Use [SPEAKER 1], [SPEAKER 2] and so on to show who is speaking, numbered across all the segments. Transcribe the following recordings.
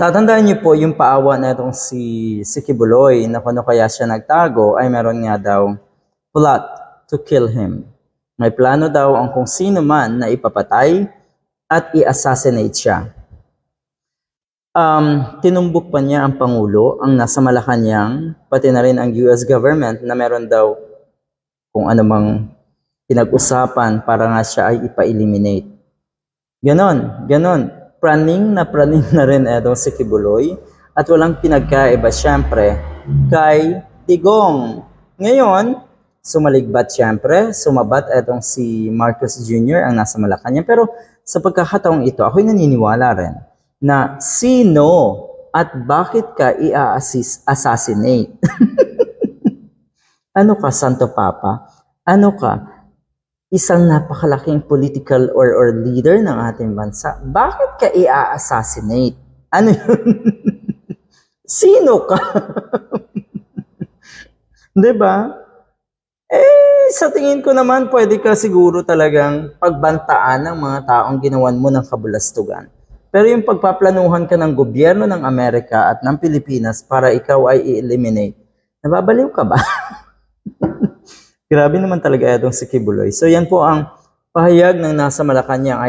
[SPEAKER 1] Tatandaan niyo po yung paawa na itong si Kibuloy na kung ano kaya siya nagtago ay meron nga daw plot to kill him. May plano daw ang kung sino man na ipapatay at i-assassinate siya. Tinumbok pa niya ang Pangulo, ang nasa Malacanang, pati na rin ang US government na meron daw kung anumang pinag-usapan para nga siya ay ipa-eliminate. Ganon. Praning na rin etong si Kibuloy at walang pinagkaiba syempre kay Digong. Ngayon, sumaligbat syempre, sumabat etong si Marcos Jr. ang nasa Malacanang. Pero sa pagkakataong ito, ako'y naniniwala rin na sino at bakit ka i-assassinate? Ano ka, Santo Papa? Ano ka? Isang napakalaking political or leader ng ating bansa. Bakit ka i-assassinate? Ano yun? Sino ka? Diba? Sa tingin ko naman, pwede ka siguro talagang pagbantaan ng mga taong ginawan mo ng kabulastugan. Pero yung pagpaplanuhan ka ng gobyerno ng Amerika at ng Pilipinas para ikaw ay i-eliminate, nababaliw ka ba? Grabe naman talaga itong si Kibuloy. So yan po ang pahayag ng nasa Malacanang.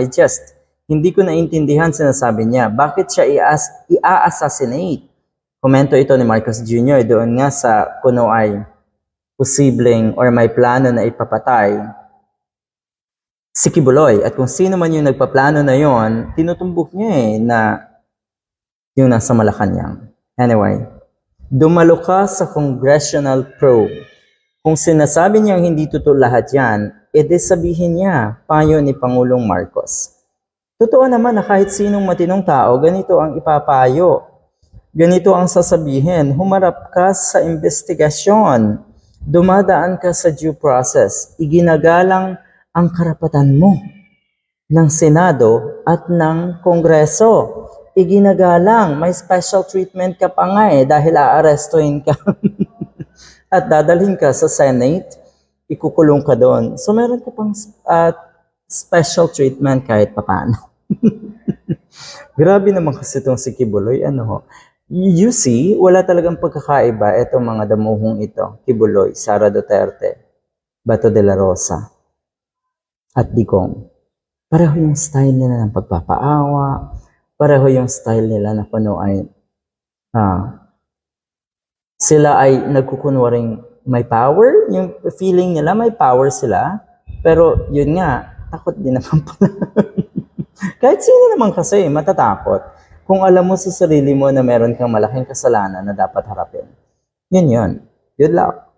[SPEAKER 1] Hindi ko naintindihan sinasabi niya. Bakit siya i-assassinate? Komento ito ni Marcos Jr. doon nga sa kuno ay posibleng or may plano na ipapatay si Kibuloy. At kung sino man yung nagpaplano na yon, tinutumbok niya na yung nasa Malacanang. Anyway, dumalo ka sa congressional probe. Kung sinasabi niyang hindi totoo lahat yan, edi sabihin niya, payo ni Pangulong Marcos. Totoo naman na kahit sinong matinong tao, ganito ang ipapayo. Ganito ang sasabihin, humarap ka sa investigasyon. Dumadaan ka sa due process. Iginagalang ang karapatan mo ng Senado at ng Kongreso. Iginagalang, may special treatment ka pa nga dahil aarestuhin ka. At dadalhin ka sa Senate, ikukulong ka doon. So meron ka pang special treatment kahit papaano. Grabe naman kasi itong si Kibuloy. You see, wala talagang pagkakaiba itong mga damuhong ito. Kibuloy, Sara Duterte, Bato de la Rosa, at Digong. Pareho yung style nila ng pagpapaawa. Pareho yung style nila na kuno ay sila ay nagkukunwaring may power. Yung feeling nila may power sila. Pero yun nga, takot din naman pala. Kahit sino naman kasi, matatakot. Kung alam mo sa sarili mo na meron kang malaking kasalanan na dapat harapin. Yun. Good luck.